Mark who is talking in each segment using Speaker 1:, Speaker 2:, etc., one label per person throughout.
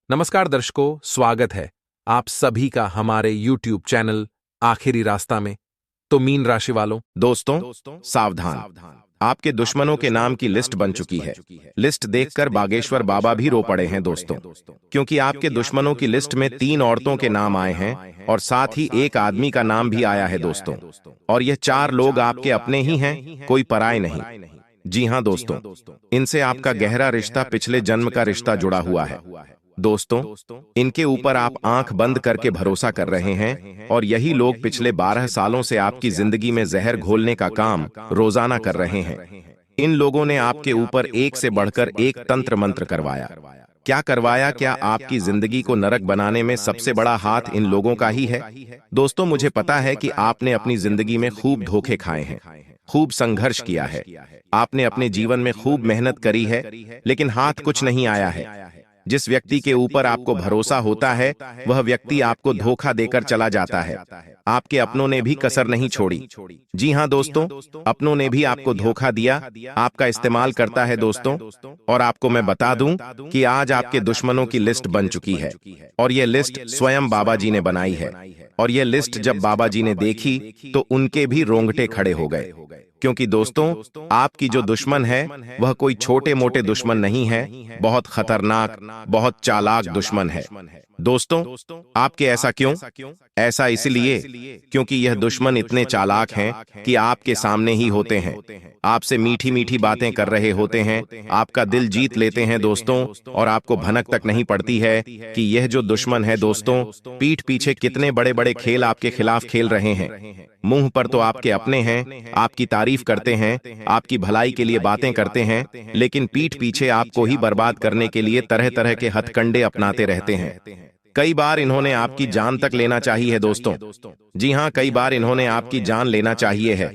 Speaker 1: नमस्कार दर्शकों, स्वागत है आप सभी का हमारे YouTube चैनल आखिरी रास्ता में। तो मीन राशि वालों,
Speaker 2: दोस्तों सावधान, आपके दुश्मनों के नाम की लिस्ट बन चुकी है। लिस्ट देखकर बागेश्वर बाबा भी रो पड़े हैं दोस्तों, क्योंकि आपके दुश्मनों की लिस्ट में 3 औरतों के नाम आए हैं और साथ ही एक आदमी का नाम भी आया है दोस्तों। और यह 4 लोग आपके अपने ही हैं, कोई पराये नहीं। जी हां दोस्तों, इनसे आपका गहरा रिश्ता पिछले जन्म का रिश्ता जुड़ा हुआ है दोस्तों। इनके ऊपर आप आंख बंद करके भरोसा कर रहे हैं और यही लोग पिछले 12 सालों से आपकी जिंदगी में जहर घोलने का काम रोजाना कर रहे हैं। इन लोगों ने आपके ऊपर एक से बढ़कर एक तंत्र मंत्र करवाया। क्या करवाया? क्या आपकी जिंदगी को नरक बनाने में सबसे बड़ा हाथ इन लोगों का ही है दोस्तों। मुझे पता है कि आपने अपनी जिंदगी में खूब धोखे खाए हैं, खूब संघर्ष किया है, आपने अपने जीवन में खूब मेहनत करी है, लेकिन हाथ कुछ नहीं आया है। जिस व्यक्ति के ऊपर आपको भरोसा होता है वह व्यक्ति आपको धोखा देकर चला जाता है। आपके अपनों ने भी कसर नहीं छोड़ी। जी हां दोस्तों, अपनों ने भी आपको धोखा दिया, आपका इस्तेमाल करता है दोस्तों। और आपको मैं बता दूं कि आज आपके दुश्मनों की लिस्ट बन चुकी है और यह लिस्ट स्वयं बाबा जी ने बनाई है। और यह लिस्ट जब बाबा जी ने देखी तो उनके भी रोंगटे खड़े हो गए, क्योंकि दोस्तों आपकी जो दुश्मन है वह कोई छोटे मोटे दुश्मन नहीं है, बहुत खतरनाक, बहुत चालाक दुश्मन है दोस्तों। आपके ऐसा क्यों? ऐसा इसलिए क्योंकि यह दुश्मन इतने चालाक हैं कि आपके सामने ही होते हैं, आपसे मीठी मीठी बातें कर रहे होते हैं, आपका दिल जीत लेते हैं दोस्तों। और आपको भनक तक नहीं पड़ती है कि यह जो दुश्मन है दोस्तों पीठ पीछे कितने बड़े बड़े खेल आपके खिलाफ खेल रहे हैं। मुंह पर तो आपके अपने हैं, आपकी तारीफ करते हैं, आपकी भलाई के लिए बातें करते हैं, लेकिन पीठ पीछे आपको ही बर्बाद करने के लिए तरह तरह के हथकंडे अपनाते रहते हैं। कई बार इन्होंने आपकी जान तक लेना चाहिए है दोस्तों। जी हां, कई बार इन्होंने आपकी जान लेना चाहिए है।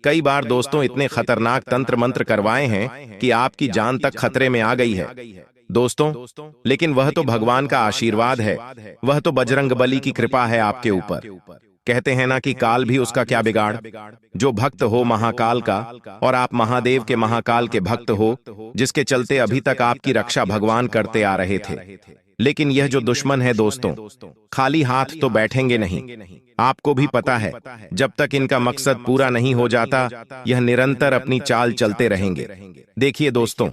Speaker 2: कई बार दोस्तों इतने खतरनाक तंत्र मंत्र करवाए हैं कि आपकी जान तक खतरे में आ गई है दोस्तों। लेकिन वह तो भगवान का आशीर्वाद है, वह तो बजरंगबली की कृपा है आपके ऊपर। कहते हैं ना कि काल भी उसका क्या बिगाड़। जो भक्त हो महाकाल का, और आप महादेव के महाकाल के भक्त हो, जिसके चलते अभी तक आपकी रक्षा भगवान करते आ रहे थे। लेकिन यह जो दुश्मन है दोस्तों खाली हाथ तो बैठेंगे नहीं। आपको भी पता है जब तक इनका मकसद पूरा नहीं हो जाता यह निरंतर अपनी चाल चलते रहेंगे। देखिए दोस्तों,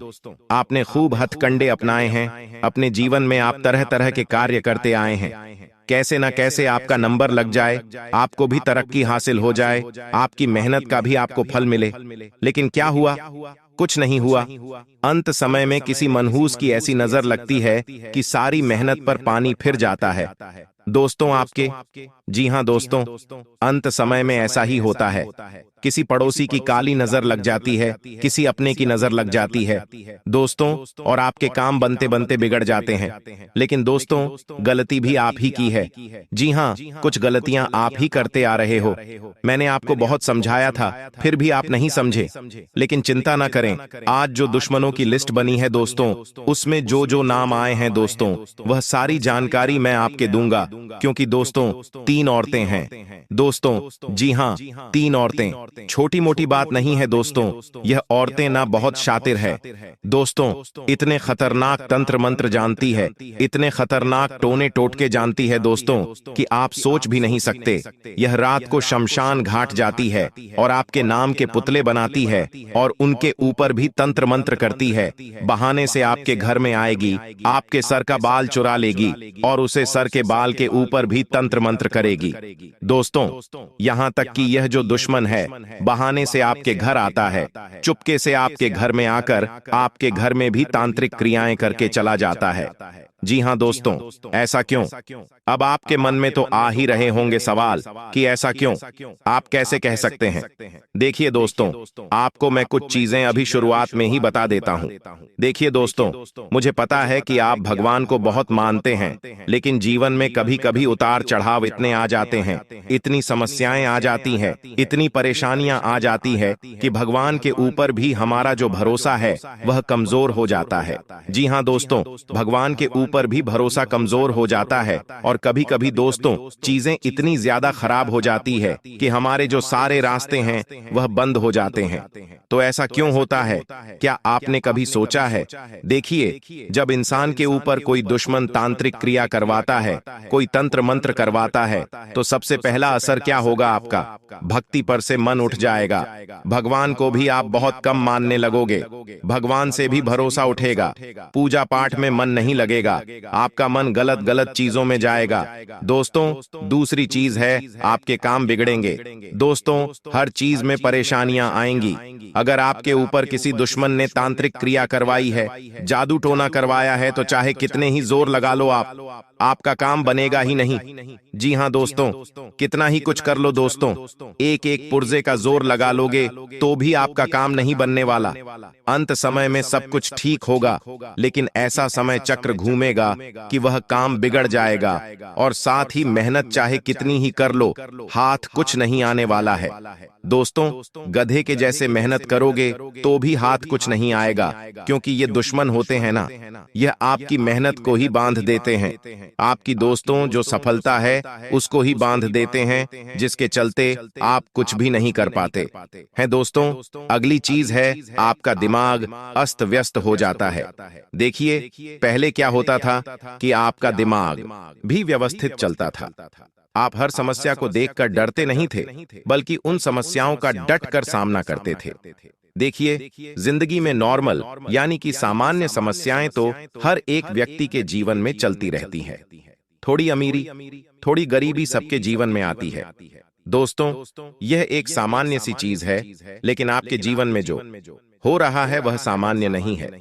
Speaker 2: आपने खूब हथकंडे अपनाए हैं, अपने जीवन में आप तरह तरह के कार्य करते आए हैं। कैसे न कैसे आपका नंबर लग जाए, आपको भी तरक्की हासिल हो जाए, आपकी मेहनत का भी आपको फल मिले। लेकिन क्या हुआ? कुछ नहीं हुआ। अंत समय में किसी मनहूस की ऐसी नजर लगती है कि सारी मेहनत पर पानी फिर जाता है दोस्तों आपके। जी हां दोस्तों, अंत समय में ऐसा ही होता है। किसी पड़ोसी की काली नजर लग जाती है, किसी अपने की नजर लग जाती है दोस्तों, और आपके काम बनते बनते बिगड़ जाते हैं। लेकिन दोस्तों गलती भी आप ही की है। जी हां, कुछ गलतियां आप ही करते आ रहे हो। मैंने आपको बहुत समझाया था, फिर भी आप नहीं समझे। लेकिन चिंता ना करें, आज जो दुश्मनों की लिस्ट बनी है दोस्तों उसमें जो जो नाम आए हैं दोस्तों वह सारी जानकारी मैं आपके दूंगा। क्योंकि दोस्तों 3 औरतें हैं दोस्तों। जी हां, 3 औरतें, छोटी मोटी बात नहीं है दोस्तों। यह औरतें ना बहुत शातिर है दोस्तों, इतने खतरनाक तंत्र मंत्र जानती है, इतने खतरनाक टोने टोटके जानती है दोस्तों कि आप सोच भी नहीं सकते। यह रात को शमशान घाट जाती है और आपके नाम के पुतले बनाती है और उनके ऊपर भी तंत्र मंत्र करती है। बहाने से आपके घर में आएगी, आपके सर का बाल चुरा लेगी और उसे सर के बाल के ऊपर भी तंत्र मंत्र करेगी दोस्तों। यहां तक कि यह जो दुश्मन है बहाने से आपके घर आता है, चुपके से आपके घर में आकर आपके घर में भी तांत्रिक क्रियाएं करके चला जाता है। जी हां दोस्तों, ऐसा क्यों? अब आपके मन में तो आ ही रहे होंगे सवाल कि ऐसा क्यों, आप कैसे कह सकते हैं। देखिए दोस्तों, आपको मैं कुछ चीजें अभी शुरुआत में ही बता देता हूं। देखिए दोस्तों, मुझे पता है कि आप भगवान को बहुत मानते हैं, लेकिन जीवन में कभी कभी उतार चढ़ाव इतने आ जाते हैं, इतनी समस्याएं आ जाती हैं, इतनी परेशानियां आ जाती है कि भगवान के ऊपर भी हमारा जो भरोसा है वह कमजोर हो जाता है। जी हां दोस्तों, भगवान के ऊपर पर भी भरोसा कमजोर हो जाता है और कभी कभी दोस्तों चीजें इतनी ज्यादा खराब हो जाती है कि हमारे जो सारे रास्ते हैं वह बंद हो जाते हैं। तो ऐसा क्यों होता है? क्या आपने कभी सोचा है? देखिए, जब इंसान के ऊपर कोई दुश्मन तांत्रिक क्रिया करवाता है, कोई तंत्र मंत्र करवाता है, तो सबसे पहला असर क्या होगा आपका? भक्ति पर से मन उठ जाएगा। भगवान को भी आप बहुत कम मानने लगोगे। भगवान से भी भरोसा उठेगा। पूजा पाठ में मन नहीं लगेगा। आपका मन गलत गलत चीजों में जाएगा। दोस्तों, दूसरी चीज है आपके काम बिगड़ेंगे। दोस्तों, हर चीज में परेशानियां आएंगी। अगर आपके ऊपर किसी दुश्मन ने तांत्रिक क्रिया करवाई है, जादू टोना करवाया है, तो चाहे कितने ही जोर लगा लो आपका काम बनेगा ही नहीं। जी हां दोस्तों, कितना ही कुछ कर लो दोस्तों, एक एक पुर्जे का जोर लगा लोगे तो भी आपका काम नहीं बनने वाला। अंत समय में सब कुछ ठीक होगा, लेकिन ऐसा समय चक्र घूमेगा कि वह काम बिगड़ जाएगा और साथ ही मेहनत चाहे कितनी ही कर लो, हाथ कुछ नहीं आने वाला है। दोस्तों, गधे के जैसे मेहनत करोगे तो भी हाथ कुछ नहीं आएगा, क्योंकि ये दुश्मन होते हैं ना, यह आपकी मेहनत को ही बांध देते हैं। आपकी दोस्तों जो सफलता है उसको ही बांध देते हैं, जिसके चलते आप कुछ भी नहीं कर पाते हैं। दोस्तों, अगली चीज है आपका दिमाग अस्त व्यस्त हो जाता है। देखिए, पहले क्या होता था कि आपका दिमाग भी व्यवस्थित चलता था। आप हर समस्या को देखकर डरते नहीं थे, बल्कि उन समस्याओं का डट कर सामना करते थे। देखिए, जिंदगी में नॉर्मल यानी कि सामान्य समस्याएं तो हर एक व्यक्ति के जीवन में चलती रहती हैं। थोड़ी अमीरी, थोड़ी गरीबी सबके जीवन में आती है। दोस्तों, यह एक सामान्य सी चीज है, लेकिन आपके जीवन में जो हो रहा है वह सामान्य नहीं है।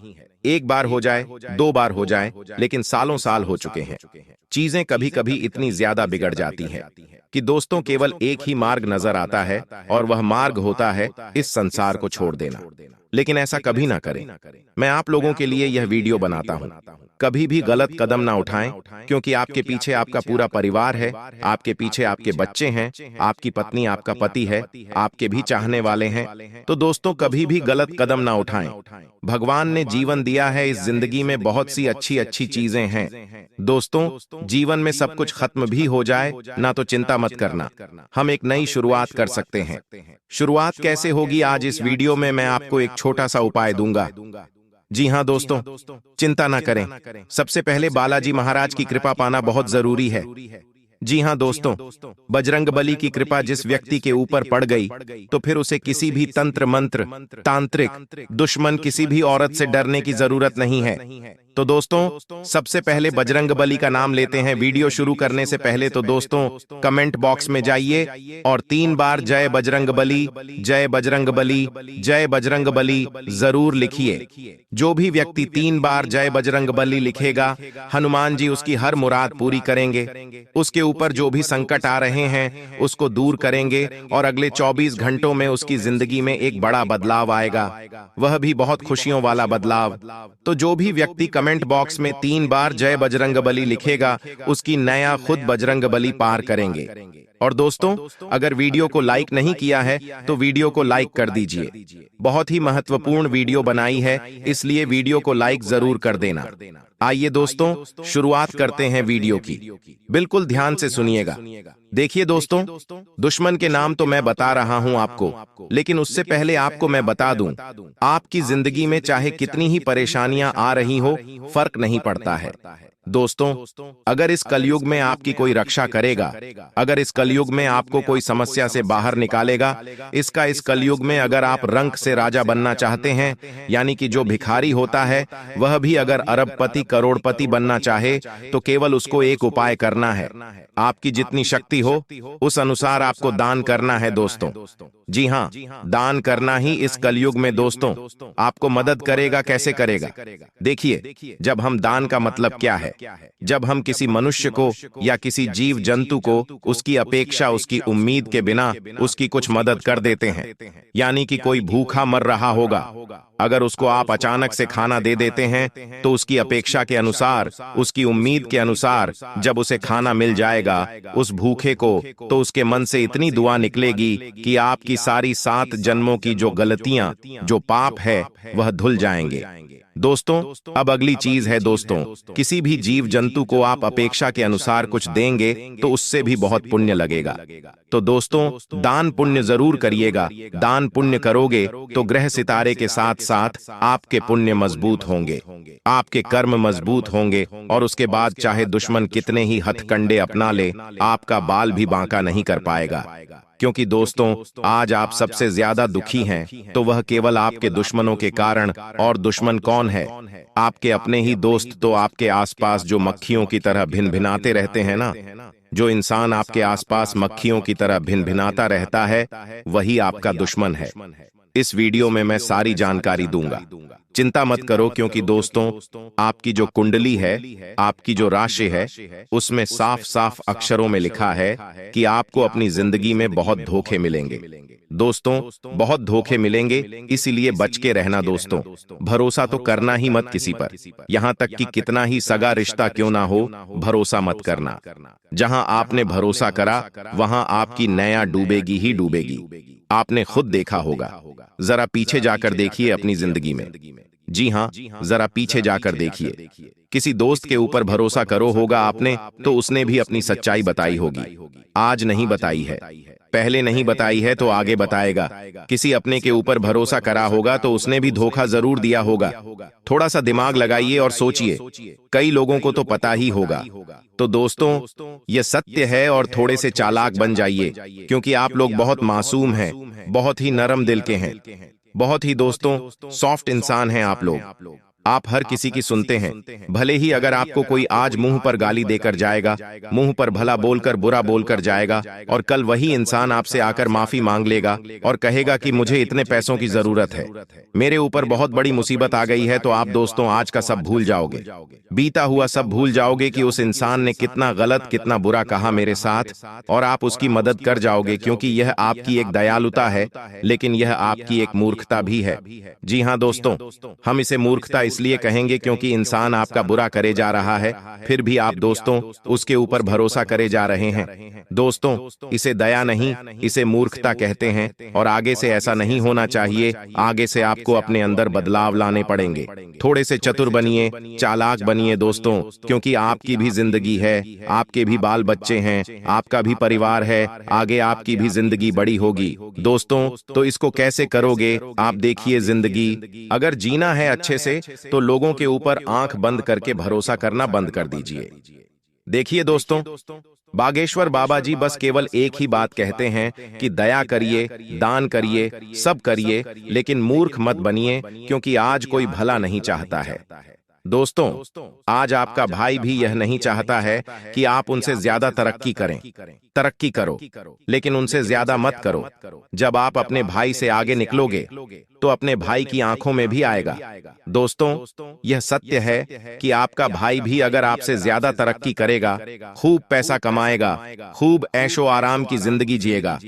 Speaker 2: एक बार हो जाए, दो बार हो जाए, लेकिन सालों साल हो चुके हैं। चीजें कभी कभी इतनी ज्यादा बिगड़ जाती हैं कि दोस्तों केवल एक ही मार्ग नजर आता है, और वह मार्ग होता है इस संसार को छोड़ देना। लेकिन ऐसा कभी ना करें। मैं आप लोगों के लिए यह वीडियो बनाता हूं। कभी भी गलत कदम ना उठाएं, क्योंकि आपके पीछे आपका पूरा परिवार है, आपके पीछे आपके बच्चे हैं, आपकी पत्नी, आपका पति है, आपके भी चाहने वाले हैं। तो दोस्तों, कभी भी गलत कदम ना उठाएं। भगवान ने जीवन दिया है, इस जिंदगी में बहुत सी अच्छी अच्छी चीजें हैं। दोस्तों, जीवन में सब कुछ खत्म भी हो जाए ना तो चिंता मत करना, हम एक नई शुरुआत कर सकते हैं। शुरुआत कैसे होगी, आज इस वीडियो में मैं आपको एक छोटा सा उपाय दूंगा। जी हां दोस्तों, चिंता ना करें। सबसे पहले बालाजी महाराज की कृपा पाना बहुत जरूरी है। जी हां दोस्तों, बजरंगबली की कृपा जिस व्यक्ति के ऊपर पड़ गई, तो फिर उसे किसी भी तंत्र मंत्र, तांत्रिक, दुश्मन, किसी भी औरत से डरने की जरूरत नहीं है। तो दोस्तों, सबसे पहले बजरंगबली का नाम लेते हैं। वीडियो शुरू करने से पहले तो दोस्तों कमेंट बॉक्स में जाइए और 3 बार जय बजरंगबली, जय बजरंगबली, जय बजरंगबली जरूर लिखिए। जो भी व्यक्ति 3 बार जय बजरंगबली लिखेगा, हनुमान जी उसकी हर मुराद पूरी करेंगे। उसके ऊपर जो भी संकट आ रहे हैं उसको दूर करेंगे, और अगले 24 घंटों में उसकी जिंदगी में एक बड़ा बदलाव आएगा, वह भी बहुत खुशियों वाला बदलाव। तो जो भी व्यक्ति कमेंट बॉक्स में 3 बार जय बजरंगबली लिखेगा, उसकी नया खुद बजरंगबली पार करेंगे। और दोस्तों, अगर वीडियो को लाइक नहीं किया है तो वीडियो को लाइक कर दीजिए। बहुत ही महत्वपूर्ण वीडियो बनाई है, इसलिए वीडियो को लाइक जरूर कर देना। आइए दोस्तों, शुरुआत करते हैं वीडियो की। बिल्कुल ध्यान से सुनिएगा। देखिए दोस्तों, दुश्मन के नाम तो मैं बता रहा हूं आपको, लेकिन उससे पहले आपको मैं बता दूं, आपकी जिंदगी में चाहे कितनी ही परेशानियां आ रही हो, फर्क नहीं पड़ता है। दोस्तों, अगर इस कलयुग में आपकी कोई रक्षा करेगा, अगर इस कलयुग में आपको कोई समस्या से बाहर निकालेगा, इस कलयुग में अगर आप रंक से राजा बनना चाहते हैं, यानी कि जो भिखारी होता है वह भी अगर अरबपति, करोड़पति बनना चाहे, तो केवल उसको एक उपाय करना है। आपकी जितनी शक्ति हो उस अनुसार आपको दान करना है दोस्तों। जी हां, दान करना ही इस कलयुग में दोस्तों आपको मदद करेगा। कैसे करेगा? देखिए, जब हम दान का मतलब क्या है, जब हम किसी मनुष्य को या किसी जीव जंतु को उसकी अपेक्षा, उसकी उम्मीद के बिना उसकी कुछ मदद कर देते हैं, यानी कि कोई भूखा मर रहा होगा, अगर उसको आप अचानक से खाना दे देते हैं, तो उसकी अपेक्षा के अनुसार, उसकी उम्मीद के अनुसार जब उसे खाना मिल जाएगा उस भूखे को, तो उसके मन से इतनी दुआ निकलेगी कि आपकी सारी 7 जन्मों की जो गलतियां, जो पाप है, वह धुल जाएंगे। दोस्तों, अब अगली चीज है दोस्तों, किसी भी जीव जंतु को आप अपेक्षा के अनुसार कुछ देंगे तो उससे भी बहुत पुण्य लगेगा। तो दोस्तों, दान पुण्य जरूर करिएगा। दान पुण्य करोगे तो ग्रह सितारे के साथ साथ आपके पुण्य मजबूत होंगे, आपके कर्म मजबूत होंगे, और उसके बाद चाहे दुश्मन कितने ही हथकंडे अपना ले, आपका बाल भी बांका नहीं कर पाएगा। क्योंकि दोस्तों, आज आप सबसे ज्यादा दुखी हैं तो वह केवल आपके दुश्मनों के कारण। और दुश्मन कौन है? आपके अपने ही दोस्त। तो आपके आसपास जो मक्खियों की तरह भिनभिनाते रहते हैं ना, जो इंसान आपके आसपास मक्खियों की तरह भिनभिनाता रहता है, वही आपका दुश्मन है। इस वीडियो में मैं सारी जानकारी दूंगा, चिंता मत करो। क्योंकि दोस्तों, आपकी जो कुंडली है, आपकी जो राशि है, उसमें साफ साफ अक्षरों में लिखा है कि आपको अपनी जिंदगी में बहुत धोखे मिलेंगे। दोस्तों, बहुत धोखे मिलेंगे, इसीलिए बच के रहना। दोस्तों, भरोसा तो करना ही मत किसी पर। यहां तक कि कितना ही सगा रिश्ता क्यों ना हो, भरोसा मत करना। जहां आपने भरोसा करा, वहां आपकी नया डूबेगी ही डूबेगी। आपने खुद देखा होगा। जरा पीछे जाकर देखिए अपनी जिंदगी में। जी हां, जरा पीछे जाकर देखिए। किसी दोस्त के ऊपर भरोसा करो होगा आपने, तो उसने भी अपनी सच्चाई बताई होगी। आज नहीं बताई है, पहले नहीं बताई है तो आगे बताएगा। किसी अपने के ऊपर भरोसा करा होगा तो उसने भी धोखा जरूर दिया होगा। थोड़ा सा दिमाग लगाइए और सोचिए। कई लोगों को तो पता ही होगा। तो दोस्तों, यह सत्य है, और थोड़े से चालाक बन जाइए, क्योंकि आप लोग बहुत मासूम हैं, बहुत ही नरम दिल के हैं, बहुत ही दोस्तों सॉफ्ट इंसान हैं आप लोग। आप हर किसी की सुनते हैं। भले ही अगर आपको कोई आज मुंह पर गाली देकर जाएगा, मुंह पर भला बोलकर बुरा बोलकर जाएगा, और कल वही इंसान आपसे आकर माफी मांग लेगा और कहेगा कि मुझे इतने पैसों की जरूरत है, मेरे ऊपर बहुत बड़ी मुसीबत आ गई है, तो आप दोस्तों आज का सब भूल जाओगे। बीता हुआ सब भूल जाओगे कि उस इंसान ने कितना गलत, कितना बुरा कहा मेरे साथ, और आप उसकी मदद कर जाओगे। क्योंकि यह आपकी एक दयालुता है, लेकिन यह आपकी एक मूर्खता भी है। जी हां दोस्तों, हम इसे मूर्खता इसलिए कहेंगे क्योंकि इंसान आपका बुरा करे जा रहा है, फिर भी आप दोस्तों उसके ऊपर भरोसा करे जा रहे हैं। दोस्तों, इसे दया नहीं, इसे मूर्खता कहते हैं, और आगे से ऐसा नहीं होना चाहिए। आगे से आपको अपने अंदर बदलाव लाने पड़ेंगे। थोड़े से चतुर बनिए, चालाक बनिए दोस्तों, क्योंकि आपकी भी जिंदगी है, आपके भी बाल बच्चे हैं, आपका भी परिवार है, आगे आपकी भी जिंदगी बड़ी होगी। दोस्तों, तो इसको कैसे करोगे? आप देखिए, जिंदगी अगर जीना है अच्छे से, तो लोगों के ऊपर आंख बंद करके भरोसा करना बंद कर दीजिए। देखिए दोस्तों, बागेश्वर बाबा जी बस केवल एक ही बात कहते हैं कि दया करिए, दान करिए, सब करिए, लेकिन मूर्ख मत बनिए, क्योंकि आज कोई भला नहीं चाहता है। दोस्तों, आज आपका भाई भी यह नहीं चाहता है कि आप उनसे ज्यादा तरक्की करें। तरक्की करो, लेकिन उनसे ज्यादा मत करो। जब आप अपने भाई से आगे निकलोगे तो अपने भाई की आंखों में भी आएगा। दोस्तों, यह सत्य है कि आपका भाई भी अगर आपसे ज्यादा तरक्की करेगा, खूब पैसा कमाएगा, खूब ऐशो आराम की जिंदगी जिएगा,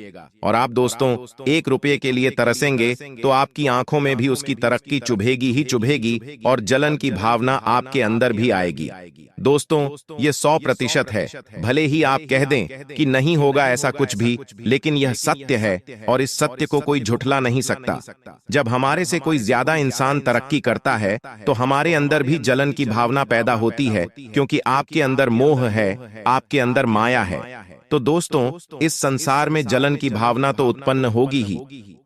Speaker 2: और आप दोस्तों 1 रुपये के लिए तरसेंगे, तो आपकी आंखों में भी उसकी तरक्की चुभेगी ही चुभेगी, और जलन की भावना आपके अंदर भी आएगी। दोस्तों, यह 100% है। भले ही आप कह दें कि नहीं होगा ऐसा कुछ भी, लेकिन यह सत्य है, और इस सत्य को कोई झुठला नहीं सकता। जब हमारे से कोई ज्यादा इंसान तरक्की करता है, तो हमारे अंदर भी जलन की भावना पैदा होती है, क्योंकि आपके अंदर मोह है, आपके अंदर माया है। तो दोस्तों, इस संसार में जलन की भावना तो उत्पन्न होगी ही,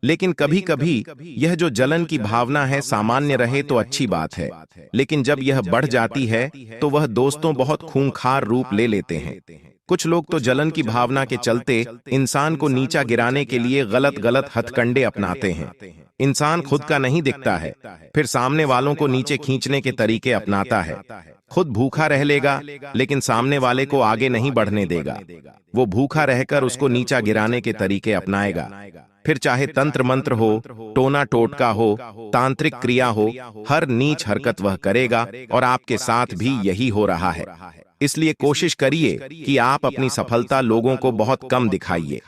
Speaker 2: लेकिन कभी कभी यह जो जलन की भावना है सामान्य रहे तो अच्छी बात है, लेकिन जब यह बढ़ जाती है तो वह दोस्तों बहुत खूंखार रूप ले लेते हैं। कुछ लोग तो जलन की भावना के चलते इंसान को नीचा गिराने के लिए गलत गलत हथकंडे अपनाते हैं। इंसान खुद का नहीं दिखता है, फिर सामने वालों को नीचे खींचने के तरीके अपनाता है। खुद भूखा रह लेगा, लेकिन सामने वाले को आगे नहीं बढ़ने देगा। वो भूखा रहकर उसको नीचा गिराने के तरीके अपनाएगा। फिर चाहे तंत्र मंत्र हो, टोना टोटका हो, तांत्रिक क्रिया हो, हर नीच हरकत वह करेगा, और आपके साथ भी यही हो रहा है। इसलिए कोशिश करिए कि आप अपनी सफलता लोगों को बहुत कम दिखाइए।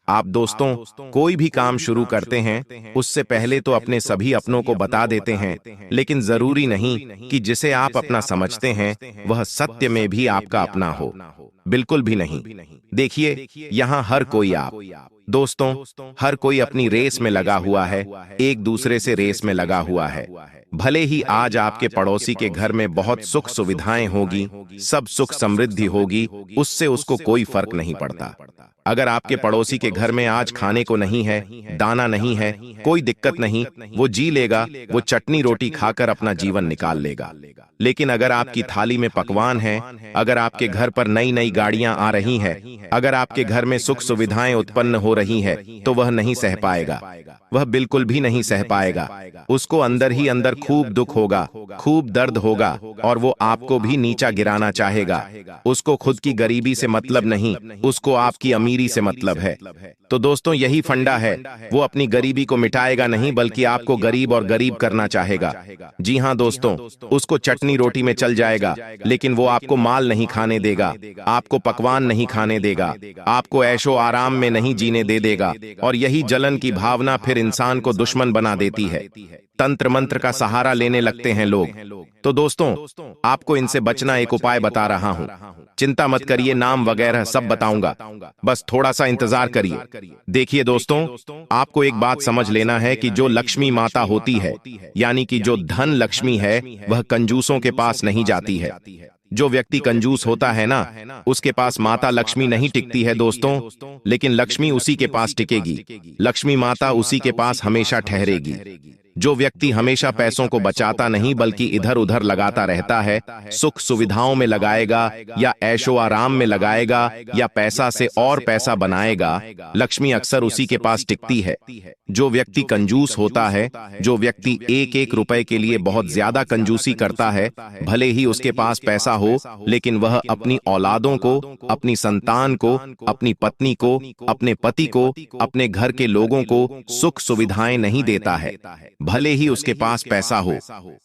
Speaker 2: आप दोस्तों कोई भी काम शुरू करते हैं, उससे पहले तो अपने सभी अपनों को बता देते हैं, लेकिन जरूरी नहीं कि जिसे आप अपना समझते हैं वह सत्य में भी आपका अपना हो। बिल्कुल भी नहीं। देखिए, यहाँ हर कोई दोस्तों हर कोई अपनी रेस में लगा हुआ है, एक दूसरे से रेस में लगा हुआ है। भले ही आज आपके पड़ोसी के घर में बहुत सुख सुविधाएं होगी, सब सुख समृद्धि होगी, उससे उसको कोई फर्क नहीं पड़ता। अगर आपके पड़ोसी के घर में आज खाने को नहीं है, दाना नहीं है, कोई दिक्कत नहीं, वो जी लेगा, वो चटनी रोटी खाकर अपना जीवन निकाल लेगा। लेकिन अगर आपकी थाली में पकवान है, अगर आपके घर पर नई नई गाड़ियां आ रही हैं, अगर आपके घर में सुख सुविधाएं उत्पन्न हो रही है, तो वह नहीं सह पाएगा, वह बिल्कुल भी नहीं सह पाएगा। उसको अंदर ही अंदर खूब दुख होगा, खूब दर्द होगा, और वो आपको भी नीचा गिराना चाहेगा। उसको खुद की गरीबी से मतलब नहीं, उसको आपकी अमीरी से मतलब है। तो दोस्तों, यही फंडा है, वो अपनी गरीबी को मिटाएगा नहीं, बल्कि आपको गरीब और गरीब करना चाहेगा। जी हाँ दोस्तों, उसको चटनी रोटी में चल जाएगा, लेकिन वो आपको माल नहीं खाने देगा, आपको पकवान नहीं खाने देगा, आपको ऐशो आराम में नहीं जीने दे देगा। और यही जलन की भावना फिर इंसान को दुश्मन बना देती है। तंत्र मंत्र का सहारा लेने लगते हैं लोग। तो दोस्तों, आपको इनसे बचना एक उपाय बता रहा हूं। चिंता मत करिए, नाम वगैरह सब बताऊंगा, बस थोड़ा सा इंतजार करिए। देखिए दोस्तों, आपको एक बात समझ लेना है कि जो लक्ष्मी माता होती है, यानी कि जो धन लक्ष्मी है, वह कंजूसों के पास नहीं जाती है। जो व्यक्ति कंजूस होता है ना, उसके पास माता लक्ष्मी नहीं टिकती है दोस्तों, लेकिन लक्ष्मी उसी के पास टिकेगी। लक्ष्मी माता उसी के पास हमेशा ठहरेगी। जो व्यक्ति हमेशा पैसों को बचाता नहीं बल्कि इधर उधर लगाता रहता है, सुख सुविधाओं में लगाएगा या ऐशो आराम में लगाएगा या पैसा से और पैसा बनाएगा, लक्ष्मी अक्सर उसी के पास टिकती है। जो व्यक्ति कंजूस होता है, जो व्यक्ति एक एक रुपए के लिए बहुत ज्यादा कंजूसी करता है, भले ही उसके पास पैसा हो, लेकिन वह अपनी औलादों को, अपनी संतान को, अपनी पत्नी को, अपने पति को, अपने घर के लोगों को सुख सुविधाएं नहीं देता है। भले ही उसके पास पैसा हो,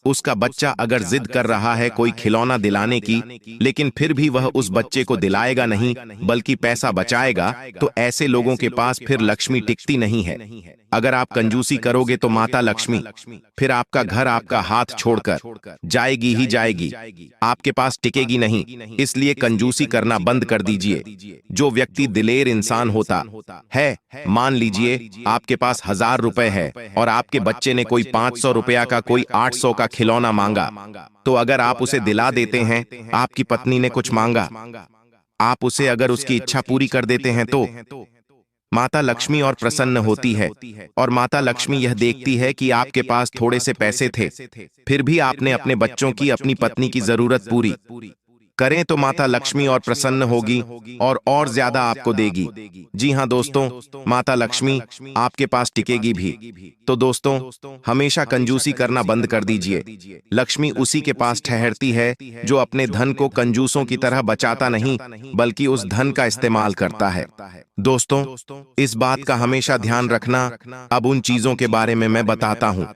Speaker 2: उसका बच्चा अगर जिद कर रहा है कोई खिलौना दिलाने की, लेकिन फिर भी वह उस बच्चे को दिलाएगा नहीं बल्कि पैसा बचाएगा, तो ऐसे लोगों के पास फिर लक्ष्मी टिकती नहीं है। अगर आप कंजूसी करोगे तो माता लक्ष्मी फिर आपका घर आपका हाथ छोड़कर जाएगी ही जाएगी, आपके पास टिकेगी नहीं। इसलिए कंजूसी करना बंद कर दीजिए। जो व्यक्ति दिलेर इंसान होता है, मान लीजिए आपके पास 1000 रुपए है और आपके बच्चे ने कोई 500 रुपया का, कोई 800 का खिलौना मांगा, तो अगर आप उसे दिला देते हैं, आपकी पत्नी ने कुछ मांगा, आप उसे अगर उसकी इच्छा पूरी कर देते हैं, तो माता लक्ष्मी और प्रसन्न होती है। और माता लक्ष्मी यह देखती है कि आपके पास थोड़े से पैसे थे, फिर भी आपने अपने बच्चों की, अपनी पत्नी की जरूरत पूरी करें, तो माता लक्ष्मी और प्रसन्न होगी और ज्यादा आपको देगी। जी हाँ दोस्तों, माता लक्ष्मी आपके पास टिकेगी भी। तो दोस्तों, हमेशा कंजूसी करना बंद कर दीजिए। लक्ष्मी उसी के पास ठहरती है जो अपने धन को कंजूसों की तरह बचाता नहीं बल्कि उस धन का इस्तेमाल करता है। दोस्तों, इस बात का हमेशा ध्यान रखना। अब उन चीजों के बारे में मैं बताता हूँ।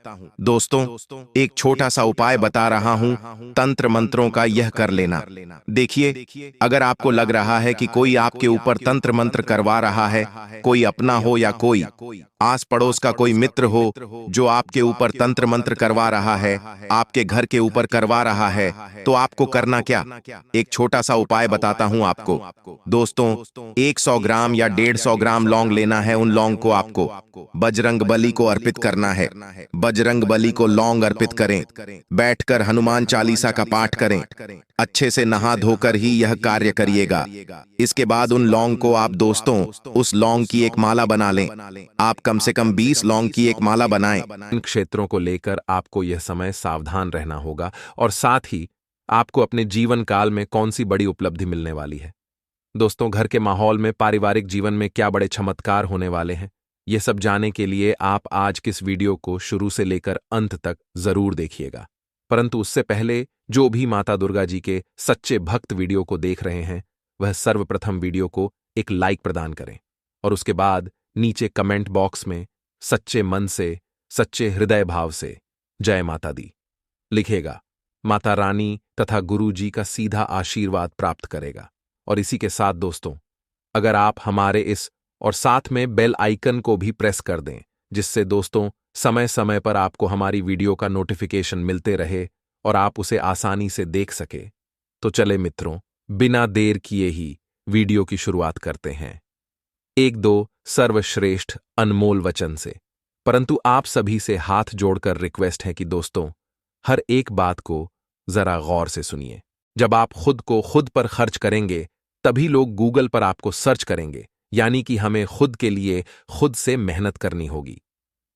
Speaker 2: दोस्तों, एक छोटा सा उपाय बता रहा हूँ, तंत्र मंत्रों का, यह कर लेना। देखिए, अगर आपको लग रहा है कि कोई आपके ऊपर तंत्र मंत्र करवा रहा है, कोई अपना हो या कोई आस पड़ोस का कोई मित्र हो जो आपके ऊपर तंत्र मंत्र करवा रहा है, आपके घर के ऊपर करवा रहा है, तो आपको करना क्या? एक छोटा सा उपाय बताता हूं आपको। दोस्तों, 100 ग्राम या 150 ग्राम लौंग लेना है। उन लौंग को आपको बजरंग बली को अर्पित करना है। बजरंग बली को लौंग अर्पित करें, बैठकर हनुमान चालीसा का पाठ करें, अच्छे से नहा धोकर ही यह कार्य करिएगा। इसके बाद उन लौंग को आप दोस्तों, उस लौंग की एक माला बना लें। आप कम से कम 20 लौंग की एक माला बनाएं।
Speaker 1: इन क्षेत्रों को लेकर आपको यह समय सावधान रहना होगा, और साथ ही आपको अपने जीवन काल में कौन सी बड़ी उपलब्धि मिलने वाली है। दोस्तों, घर के माहौल में, पारिवारिक जीवन में क्या बड़े चमत्कार होने वाले हैं, ये सब जानने के लिए आप आज किस वीडियो को शुरू से लेकर अंत तक जरूर देखिएगा। परंतु उससे पहले जो भी माता दुर्गा जी के सच्चे भक्त वीडियो को देख रहे हैं, वह सर्वप्रथम वीडियो को एक लाइक प्रदान करें और उसके बाद नीचे कमेंट बॉक्स में सच्चे मन से, सच्चे हृदय भाव से जय माता दी लिखेगा। माता रानी तथा गुरु जी का सीधा आशीर्वाद प्राप्त करेगा। और इसी के साथ दोस्तों, अगर आप हमारे इस और साथ में बेल आइकन को भी प्रेस कर दें, जिससे दोस्तों समय समय पर आपको हमारी वीडियो का नोटिफिकेशन मिलते रहे और आप उसे आसानी से देख सके। तो चले मित्रों, बिना देर किए ही वीडियो की शुरुआत करते हैं। 1-2 सर्वश्रेष्ठ अनमोल वचन से। परंतु आप सभी से हाथ जोड़कर रिक्वेस्ट है कि दोस्तों, हर एक बात को जरा गौर से सुनिए। जब आप खुद को खुद पर खर्च करेंगे, तभी लोग गूगल पर आपको सर्च करेंगे। यानी कि हमें खुद के लिए खुद से मेहनत करनी होगी।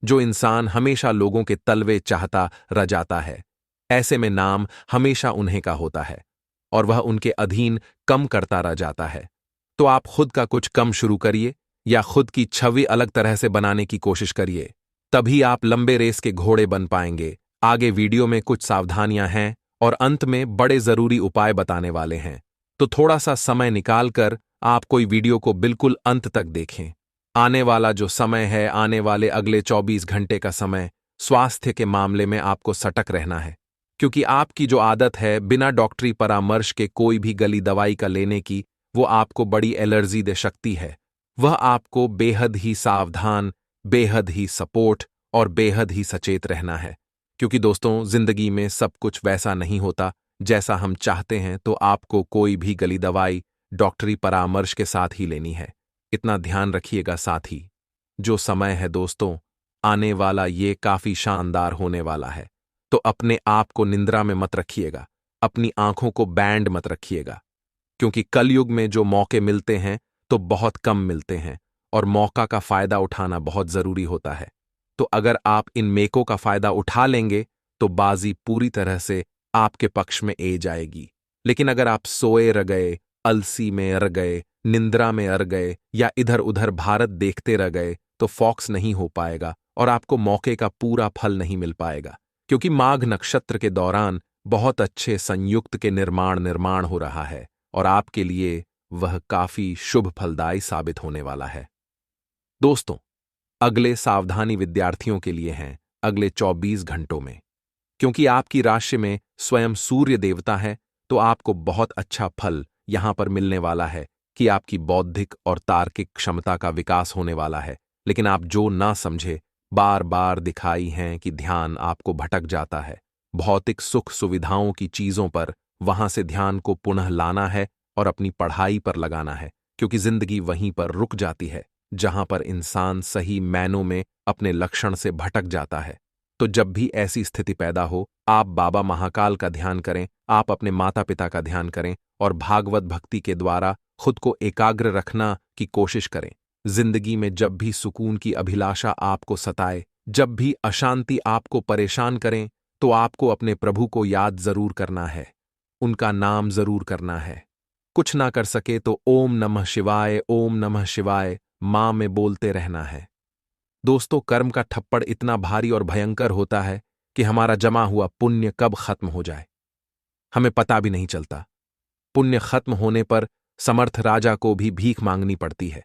Speaker 1: जो इंसान हमेशा लोगों के तलवे चाहता रह जाता है, ऐसे में नाम हमेशा उन्हीं का होता है और वह उनके अधीन कम करता रह जाता है। तो आप खुद का कुछ कम शुरू करिए या खुद की छवि अलग तरह से बनाने की कोशिश करिए। तभी आप लंबे रेस के घोड़े बन पाएंगे। आगे वीडियो में कुछ सावधानियां हैं और अंत में बड़े जरूरी उपाय बताने वाले हैं। तो थोड़ा सा समय निकालकर आप कोई वीडियो को बिल्कुल अंत तक देखें। आने वाला जो समय है, आने वाले अगले 24 घंटे का समय, स्वास्थ्य के मामले में आपको सतर्क रहना है। क्योंकि आपकी जो आदत है बिना डॉक्टरी परामर्श के कोई भी गली दवाई का लेने की, वो आपको बड़ी एलर्जी दे सकती है। वह आपको बेहद ही सावधान, बेहद ही सपोर्ट और बेहद ही सचेत रहना है। क्योंकि दोस्तों, जिंदगी में सब कुछ वैसा नहीं होता जैसा हम चाहते हैं, तो आपको कोई भी गली दवाई डॉक्टरी परामर्श के साथ ही लेनी है। इतना ध्यान रखिएगा। साथ ही जो समय है दोस्तों, आने वाला ये काफी शानदार होने वाला है। तो अपने आप को निंद्रा में मत रखिएगा, अपनी आंखों को बैंड मत रखिएगा। क्योंकि कलयुग में जो मौके मिलते हैं तो बहुत कम मिलते हैं और मौका का फायदा उठाना बहुत जरूरी होता है। तो अगर आप इन मेकों का फायदा उठा लेंगे तो बाजी पूरी तरह से आपके पक्ष में ए जाएगी। लेकिन अगर आप सोए रह गए, अलसी में रह गए, निंद्रा में अर गए या इधर उधर भारत देखते रह गए तो फॉक्स नहीं हो पाएगा और आपको मौके का पूरा फल नहीं मिल पाएगा। क्योंकि माघ नक्षत्र के दौरान बहुत अच्छे संयुक्त के निर्माण हो रहा है और आपके लिए वह काफी शुभ फलदायी साबित होने वाला है। दोस्तों, अगले सावधानी विद्यार्थियों के लिए हैं अगले 24 घंटों में। क्योंकि आपकी राशि में स्वयं सूर्य देवता है, तो आपको बहुत अच्छा फल यहां पर मिलने वाला है कि आपकी बौद्धिक और तार्किक क्षमता का विकास होने वाला है। लेकिन आप जो ना समझे, बार बार दिखाई हैं कि ध्यान आपको भटक जाता है। भौतिक सुख सुविधाओं की चीजों पर वहां से ध्यान को पुनः लाना है और अपनी पढ़ाई पर लगाना है। क्योंकि जिंदगी वहीं पर रुक जाती है जहां पर इंसान सही मैनों में अपने लक्षण से भटक जाता है। तो जब भी ऐसी स्थिति पैदा हो, आप बाबा महाकाल का ध्यान करें, आप अपने माता पिता का ध्यान करें और भागवत भक्ति के द्वारा खुद को एकाग्र रखना की कोशिश करें। जिंदगी में जब भी सुकून की अभिलाषा आपको सताए, जब भी अशांति आपको परेशान करें, तो आपको अपने प्रभु को याद जरूर करना है, उनका नाम जरूर करना है। कुछ ना कर सके तो ओम नमः शिवाय, ओम नमः शिवाय मां में बोलते रहना है। दोस्तों, कर्म का थप्पड़ इतना भारी और भयंकर होता है कि हमारा जमा हुआ पुण्य कब खत्म हो जाए हमें पता भी नहीं चलता। पुण्य खत्म होने पर समर्थ राजा को भी भीख मांगनी पड़ती है।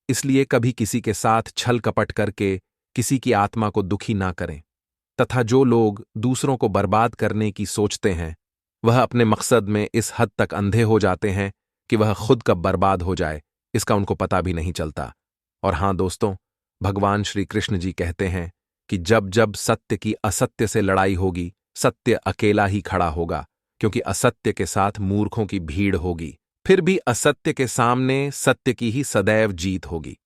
Speaker 1: इसलिए कभी किसी के साथ छल कपट करके किसी की आत्मा को दुखी ना करें। तथा जो लोग दूसरों को बर्बाद करने की सोचते हैं, वह अपने मकसद में इस हद तक अंधे हो जाते हैं कि वह खुद कब बर्बाद हो जाए इसका उनको पता भी नहीं चलता। और हां दोस्तों, भगवान श्री कृष्ण जी कहते हैं कि जब जब सत्य की असत्य से लड़ाई होगी, सत्य अकेला ही खड़ा होगा। क्योंकि असत्य के साथ मूर्खों की भीड़ होगी, फिर भी असत्य के सामने सत्य की ही सदैव जीत होगी।